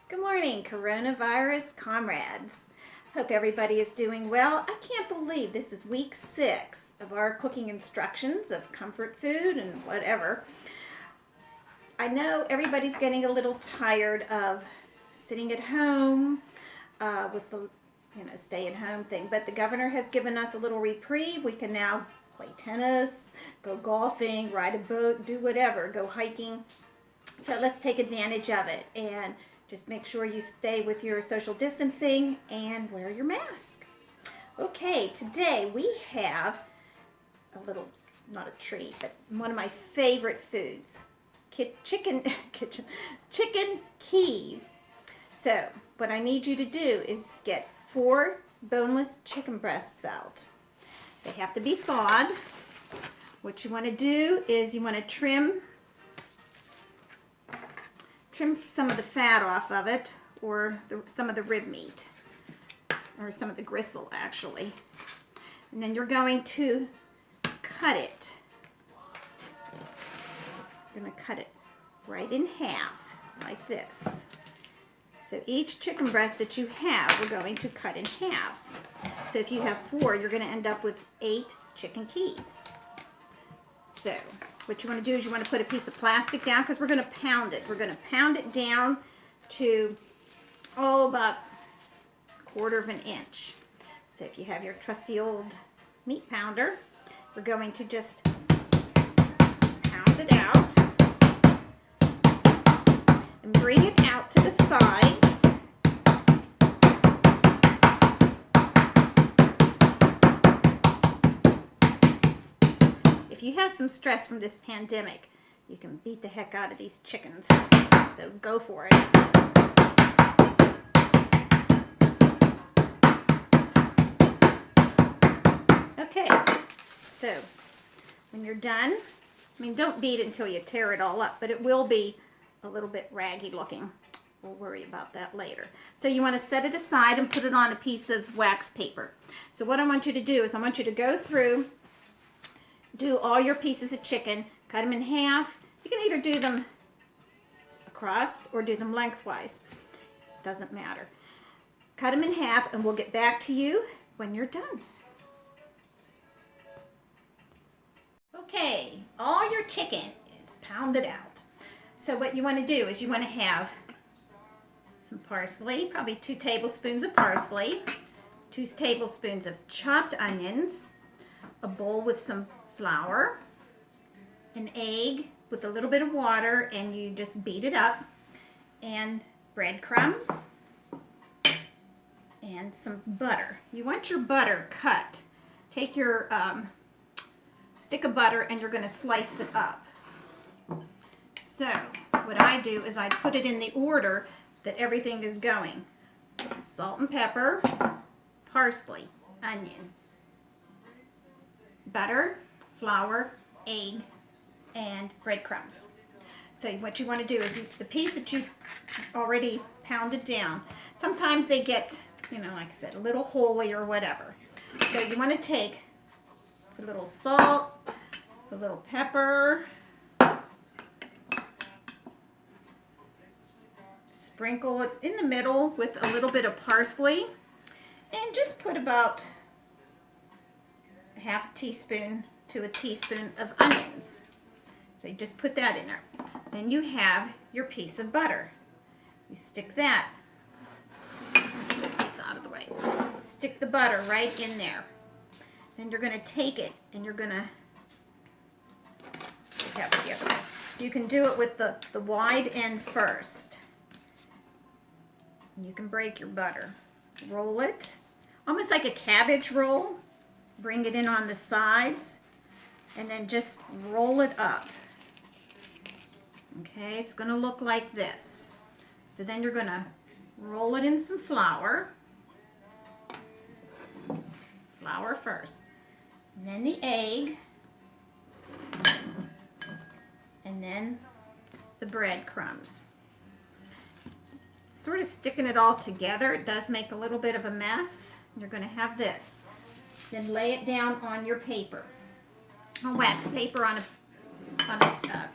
Good morning, coronavirus comrades. Hope everybody is doing well. I can't believe this is week 6 of our cooking instructions of comfort food and whatever. I know everybody's getting a little tired of sitting at home with the stay-at-home thing, but the governor has given us a little reprieve. We can now play tennis, go golfing, ride a boat, do whatever, go hiking. So let's take advantage of it and just make sure you stay with your social distancing and wear your mask. Okay, today we have a little, not a treat, but one of my favorite foods, chicken Kiev. So what I need you to do is get 4 boneless chicken breasts out. They have to be thawed. What you want to do is you want to trim some of the fat off of it, or some of the rib meat, or some of the gristle actually. And then you're going to cut it. You're going to cut it right in half, like this. So each chicken breast that you have, we're going to cut in half. So if you have 4, you're going to end up with 8 chicken Kievs. So what you want to do is you want to put a piece of plastic down, because we're going to pound it. We're going to pound it down to, about 1/4 of an inch. So if you have your trusty old meat pounder, we're going to just pound it out and bring it out to the sides. If you have some stress from this pandemic, you can beat the heck out of these chickens. So go for it. Okay, so when you're done, don't beat it until you tear it all up, but it will be a little bit raggy looking. We'll worry about that later. So you want to set it aside and put it on a piece of wax paper. So what I want you to do is I want you to go through, do all your pieces of chicken, cut them in half. You can either do them across or do them lengthwise. Doesn't matter. Cut them in half and we'll get back to you when you're done. Okay, all your chicken is pounded out. So what you want to do is you want to have some parsley, probably 2 tablespoons of parsley, 2 tablespoons of chopped onions, a bowl with some flour, an egg with a little bit of water, and you just beat it up, and breadcrumbs, and some butter. You want your butter cut. Take your stick of butter and you're going to slice it up. So what I do is I put it in the order that everything is going. Salt and pepper, parsley, onion, butter, flour, egg, and breadcrumbs. So what you want to do is the piece that you already pounded down, sometimes they get, like I said, a little holy or whatever. So you want to take a little salt, a little pepper, sprinkle it in the middle with a little bit of parsley, and just put about ½ teaspoon to a teaspoon of onions. So you just put that in there. Then you have your piece of butter. You stick that. Let's get this out of the way. Stick the butter right in there. Then you're going to take it and you're going to have it the other way. You can do it with the wide end first. And you can break your butter. Roll it, almost like a cabbage roll. Bring it in on the sides and then just roll it up. Okay, it's going to look like this. So then you're going to roll it in some flour. Flour first, and then the egg, and then the breadcrumbs. Sort of sticking it all together, it does make a little bit of a mess. You're going to have this. Then lay it down on your paper, on wax paper, on a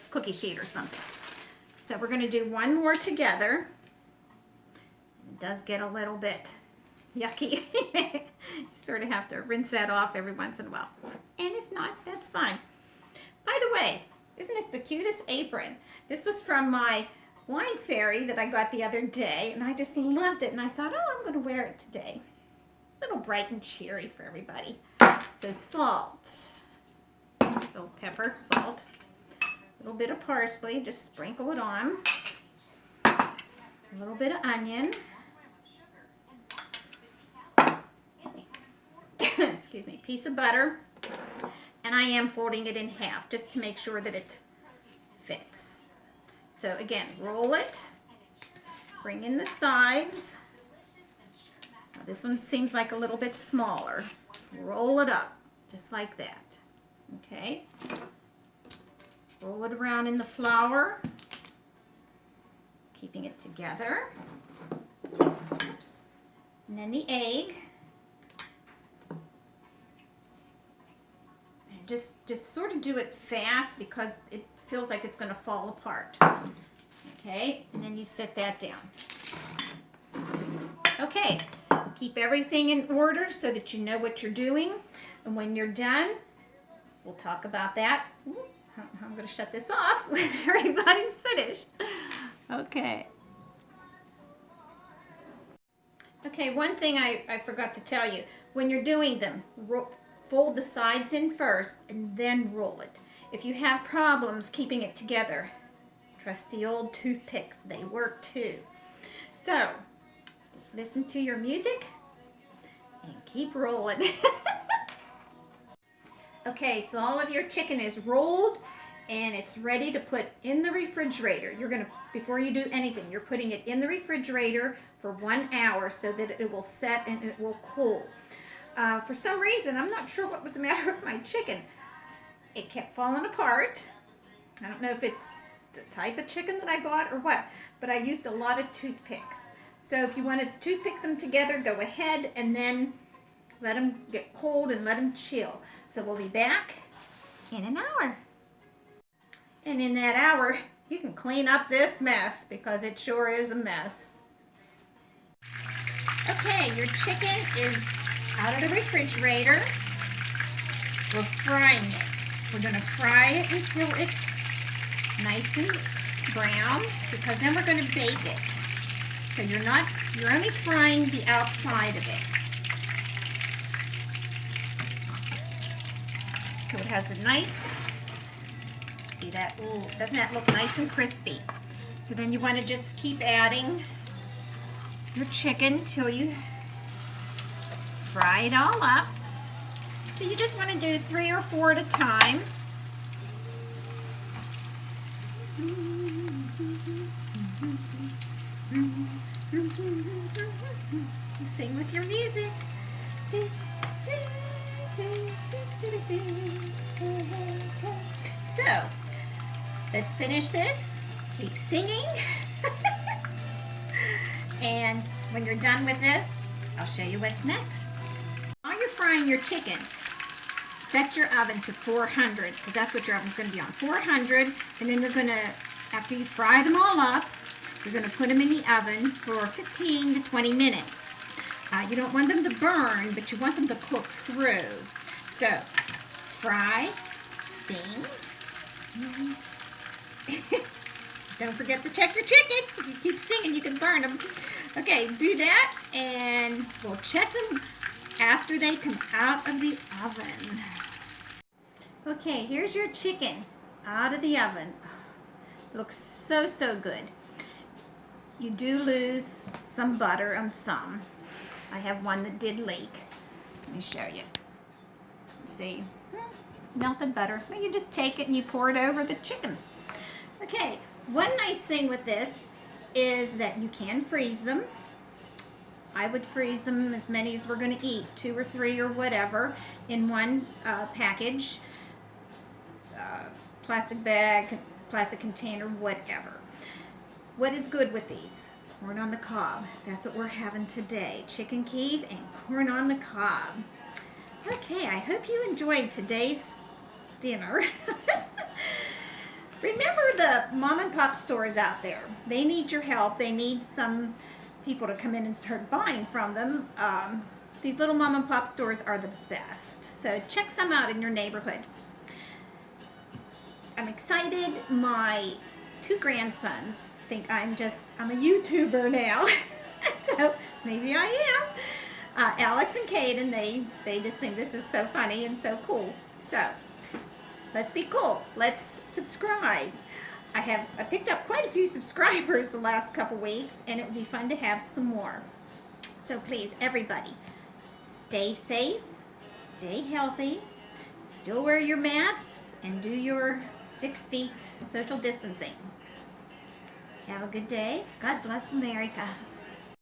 cookie sheet or something. So we're going to do one more together. It does get a little bit yucky. You sort of have to rinse that off every once in a while. And if not, that's fine. By the way, isn't this the cutest apron? This was from my wine fairy that I got the other day, and I just loved it, and I thought, oh, I'm going to wear it today. A little bright and cheery for everybody. So salt, a little pepper, salt, a little bit of parsley, just sprinkle it on, a little bit of onion, excuse me, piece of butter, and I am folding it in half just to make sure that it fits. So again, roll it, bring in the sides. Now this one seems like a little bit smaller. Roll it up, just like that. Okay. Roll it around in the flour, keeping it together. Oops. And then the egg. And just sort of do it fast because it feels like it's going to fall apart. Okay, and then you set that down. Okay, keep everything in order so that you know what you're doing. And when you're done, we'll talk about that. I'm going to shut this off when everybody's finished. Okay. Okay, one thing I forgot to tell you. When you're doing them, fold the sides in first and then roll it. If you have problems keeping it together, trusty old toothpicks, they work too. So, just listen to your music and keep rolling. Okay, so all of your chicken is rolled and it's ready to put in the refrigerator. You're going to, before you do anything, you're putting it in the refrigerator for 1 hour so that it will set and it will cool. For some reason, I'm not sure what was the matter with my chicken. It kept falling apart. I don't know if it's the type of chicken that I bought or what, but I used a lot of toothpicks. So if you want to toothpick them together, go ahead and then let them get cold and let them chill. So we'll be back in an hour. And in that hour, you can clean up this mess because it sure is a mess. Okay, your chicken is out of the refrigerator. We're frying it. We're going to fry it until it's nice and brown because then we're going to bake it. So you're only frying the outside of it. So it has a nice, see that, ooh, doesn't that look nice and crispy? So then you want to just keep adding your chicken till you fry it all up. So you just want to do 3 or 4 at a time. Sing with your music. So, let's finish this. Keep singing. And when you're done with this, I'll show you what's next. While you're frying your chicken, set your oven to 400 because that's what your oven's going to be on, 400. And then you're going to, after you fry them all up, you're going to put them in the oven for 15 to 20 minutes. You don't want them to burn, but you want them to cook through. So, fry, sing. Don't forget to check your chicken. If you keep singing, you can burn them. Okay, do that, and we'll check them after they come out of the oven. Okay, here's your chicken out of the oven. Looks so, so good. You do lose some butter on some. I have one that did leak. Let me show you. See, melted butter. Well, you just take it and you pour it over the chicken. Okay, one nice thing with this is that you can freeze them. I would freeze them as many as we're going to eat, 2 or 3 or whatever, in one package, plastic bag, plastic container, whatever. What is good with these? Corn on the cob. That's what we're having today. Chicken Kiev and corn on the cob. Okay, I hope you enjoyed today's dinner. Remember the mom and pop stores out there. They need your help. They need some people to come in and start buying from them. These little mom and pop stores are the best. So check some out in your neighborhood. I'm excited. My 2 grandsons think I'm a YouTuber now. So maybe I am. Alex and Caden, they just think this is so funny and so cool. So let's be cool. Let's subscribe. I picked up quite a few subscribers the last couple weeks, and it would be fun to have some more. So please, everybody, stay safe, stay healthy, still wear your masks, and do your 6 feet social distancing. Have a good day. God bless America.